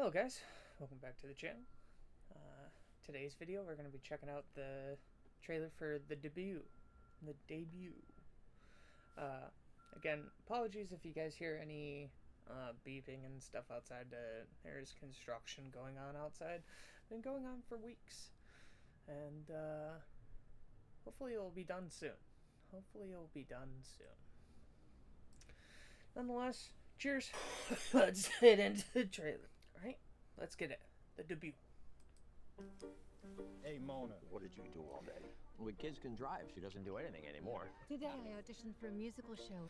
Hello guys, welcome back to the channel. Today's video we're going to be checking out the trailer for the debut. Uh, Again, apologies if you guys hear any beeping and stuff outside. There's construction going on outside. Been going on for weeks. And hopefully it'll be done soon. Nonetheless, cheers. Let's get into the trailer. Alright, let's get it. The debut. Hey, Mona. What did you do all day? Well, kids can drive. She doesn't do anything anymore. Today I auditioned for a musical show.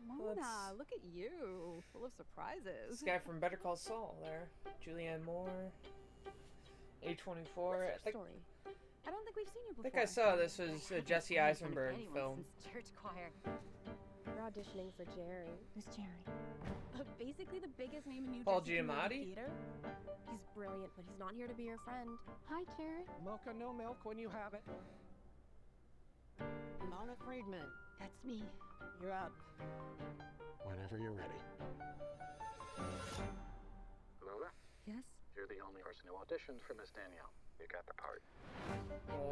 Mona, look at you, full of surprises. This guy from Better Call Saul there. Julianne Moore. A24. What's your story? I don't think we've seen you before. I think I saw this was a Jesse Eisenberg film. Since church choir. We're auditioning for Jerry. Who's Jerry? Basically the biggest name in New Paul Jersey Giamatti? theater. He's brilliant, but he's not here to be your friend. Hi, Jerry. Mocha, no milk when you have it. Mona Friedman, That's me. you're up. Whenever you're ready. Mona, Yes? you're the only person who auditioned for Miss Danielle. You got the part.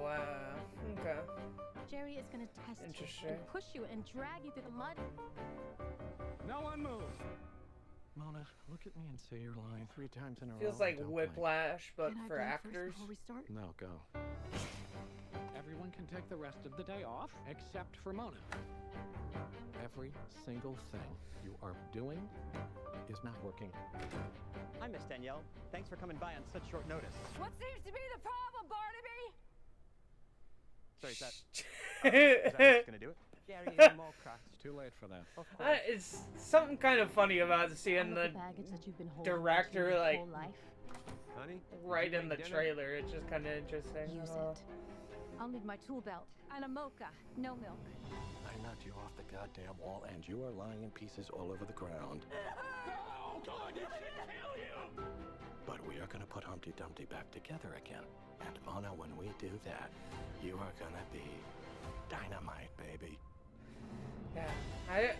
Wow. Okay. Jerry is gonna test you Interesting. and push you and drag you through the mud. No one move. Mona, look at me and say your line 3 times in a row. Feels like and don't blink. Whiplash, but Can I for blink first actors. before we start? No, go. Everyone can take the rest of the day off, except for Mona. Every single thing you are doing is not working. Hi, Miss Danielle. Thanks for coming by on such short notice. What seems to be the problem, Barnaby? Sorry, is that It's what's gonna do it? Gary and Mocha. It's too late for that. Of course. it's something kind of funny about seeing the baggage that you've been holding director, your like, whole life. Honey, right did you in the make dinner? trailer. It's just kind of interesting. Use Oh. it. I'll need my tool belt and a mocha, no milk. I knocked you off the goddamn wall, and you are lying in pieces all over the ground. But we are gonna put Humpty Dumpty back together again. And Mona, when we do that, you are gonna be dynamite, baby. Yeah,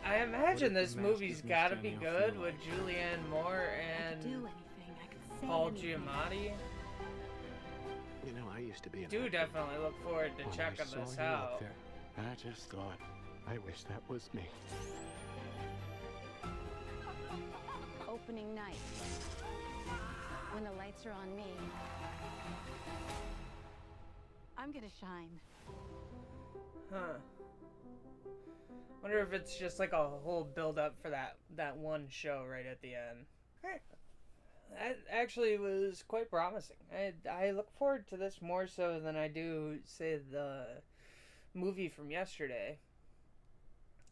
I imagine What if this the mask movie's is Miss got to be Danielle good feel with like? Julianne Moore I could do and anything. I could say Paul anything. Giamatti. You know, I used to be an Do actor. definitely look forward to When I checking saw this you up out. there, I just thought, I wish that was me. Opening night. When the lights are on me, I'm gonna shine. Huh. Wonder if it's just like a whole build up for that one show right at the end. That actually was quite promising. I look forward to this more so than I do, say, the movie from yesterday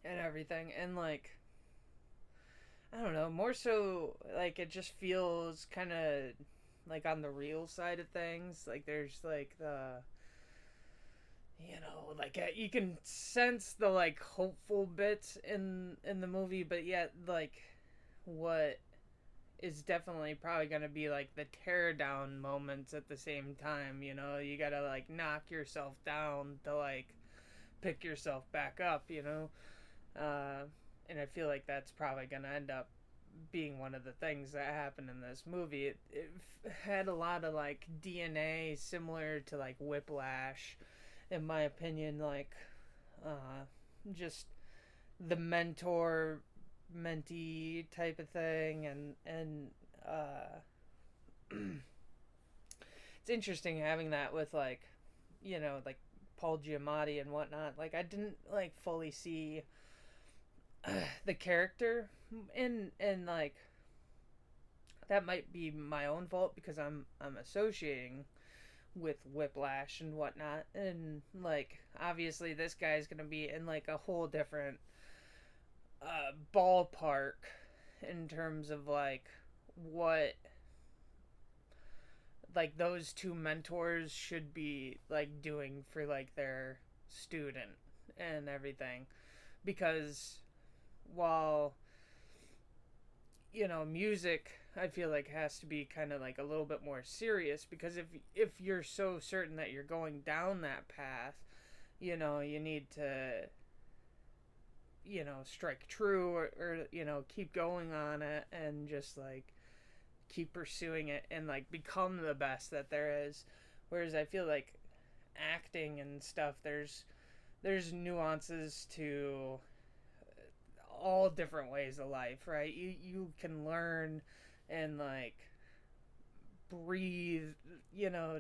and everything. And like, I don't know, more so like it just feels kind of like on the real side of things. Like there's like the, you know, like you can sense the like hopeful bits in the movie, but yet like what is definitely probably going to be like the tear down moments at the same time. You know, you got to like knock yourself down to like pick yourself back up, you know. And I feel like that's probably going to end up being one of the things that happened in this movie. It had a lot of like DNA similar to like Whiplash, in my opinion. Like just the mentor mentee type of thing, and it's interesting having that with like, you know, like Paul Giamatti and whatnot. Like I didn't like fully see the character in like, that might be my own fault because I'm associating with Whiplash and whatnot, and like obviously this guy's gonna be in like a whole different ballpark in terms of like what like those two mentors should be like doing for like their student and everything, because while, you know, music I feel like has to be kind of like a little bit more serious, because if you're so certain that you're going down that path, you know, you need to, you know, strike true, or you know, keep going on it and just like keep pursuing it and like become the best that there is. Whereas I feel like acting and stuff, there's nuances to all different ways of life, right? You can learn and like breathe, you know,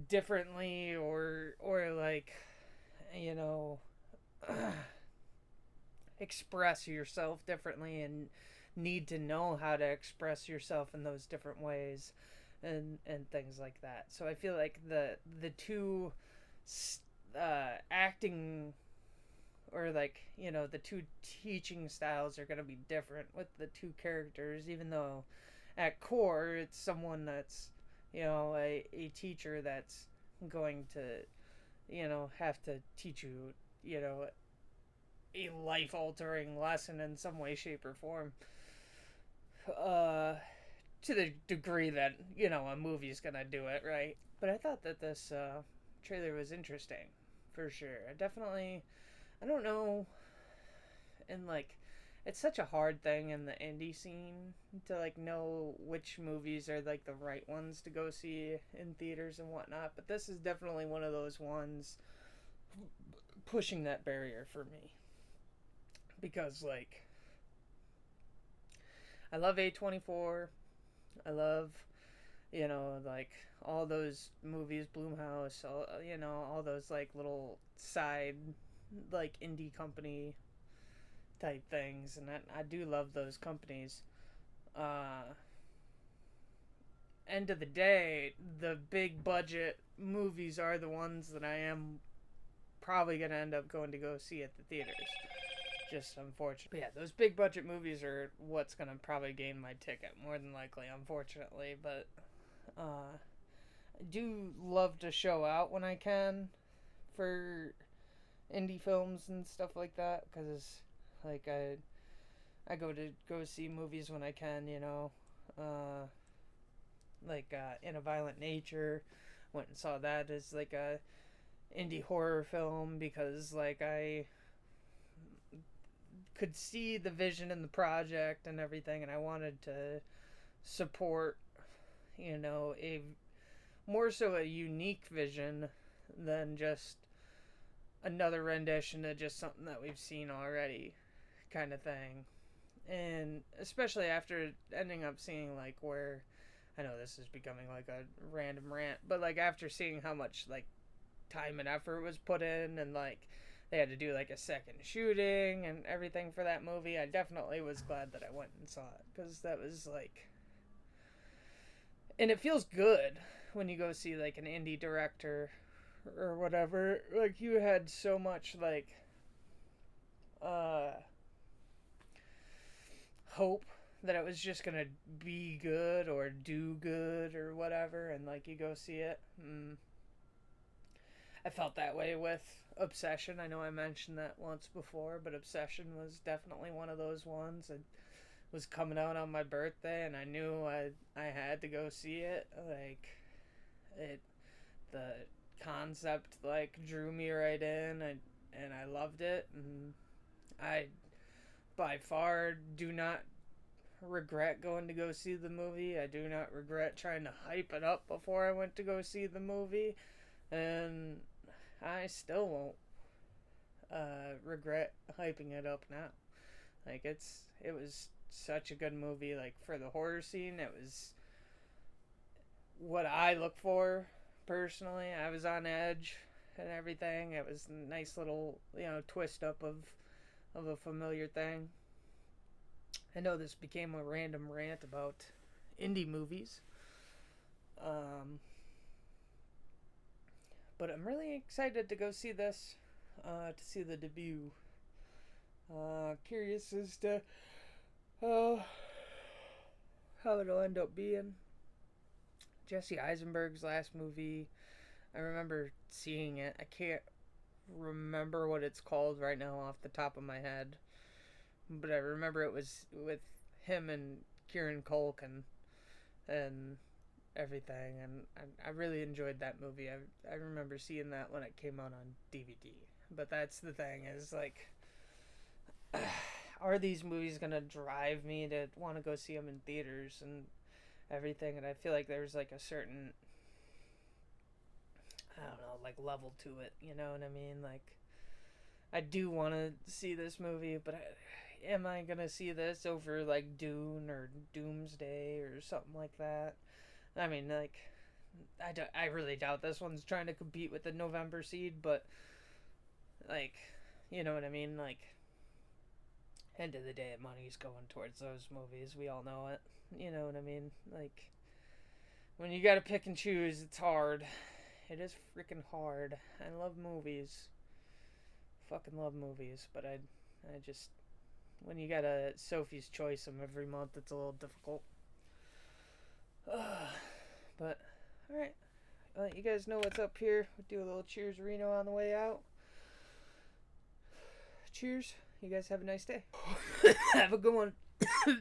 differently, or like, you know, express yourself differently and need to know how to express yourself in those different ways and things like that. So I feel like the two acting, or like, you know, the two teaching styles are going to be different with the two characters, even though at core it's someone that's, you know, a teacher that's going to, you know, have to teach you, you know, a life-altering lesson in some way, shape, or form, to the degree that, you know, a movie's gonna do it, right? But I thought that this trailer was interesting, for sure. I don't know, and like, it's such a hard thing in the indie scene to like know which movies are like the right ones to go see in theaters and whatnot, but this is definitely one of those ones pushing that barrier for me. Because like, I love A24, I love, you know, like all those movies, Blumhouse, all, you know, all those like little side like indie company type things, and I do love those companies. End of the day, the big budget movies are the ones that I am probably gonna end up going to go see at the theaters. Just unfortunate. But yeah, those big budget movies are what's gonna probably gain my ticket, more than likely, unfortunately. But I do love to show out when I can for indie films and stuff like that, because like I go see movies when I can, you know, like In a Violent Nature, went and saw that as like a indie horror film, because like I could see the vision in the project and everything, and I wanted to support, you know, a more so a unique vision than just another rendition of just something that we've seen already, kind of thing. And especially after ending up seeing like where, I know this is becoming like a random rant, but like after seeing how much like time and effort was put in, and like they had to do like a second shooting and everything for that movie, I definitely was glad that I went and saw it, because that was like, and it feels good when you go see like an indie director or whatever, like you had so much like hope that it was just gonna be good or do good or whatever, and like you go see it. I felt that way with Obsession. I know I mentioned that once before, but Obsession was definitely one of those ones. It was coming out on my birthday, and I knew I had to go see it. Like, the concept like drew me right in, and I loved it, and I by far do not regret going to go see the movie. I do not regret trying to hype it up before I went to go see the movie, and I still won't regret hyping it up now. Like, it was such a good movie. Like, for the horror scene, it was what I look for personally. I was on edge and everything. It was a nice little, you know, twist up of a familiar thing. I know this became a random rant about indie movies, but I'm really excited to go see this, to see the debut. Curious as to how it'll end up being. Jesse Eisenberg's last movie, I remember seeing it. I can't remember what it's called right now off the top of my head, but I remember it was with him and Kieran Culkin and everything, and I really enjoyed that movie. I remember seeing that when it came out on DVD. But that's the thing, is like, are these movies gonna drive me to want to go see them in theaters? And everything, and I feel like there's like a certain, I don't know, like level to it, you know what I mean? Like, I do want to see this movie, but am I gonna see this over like Dune or Doomsday or something like that? I mean, like, I really doubt this one's trying to compete with the November Seed, but like, you know what I mean? Like, end of the day, money's going towards those movies. We all know it. You know what I mean? Like, when you gotta pick and choose, it's hard. It is freaking hard. I love movies. Fucking love movies, but I just, when you got a Sophie's Choice them every month, it's a little difficult. But, alright. I'll let you guys know what's up here. We'll do a little cheers Reno on the way out. Cheers. You guys have a nice day. Have a good one.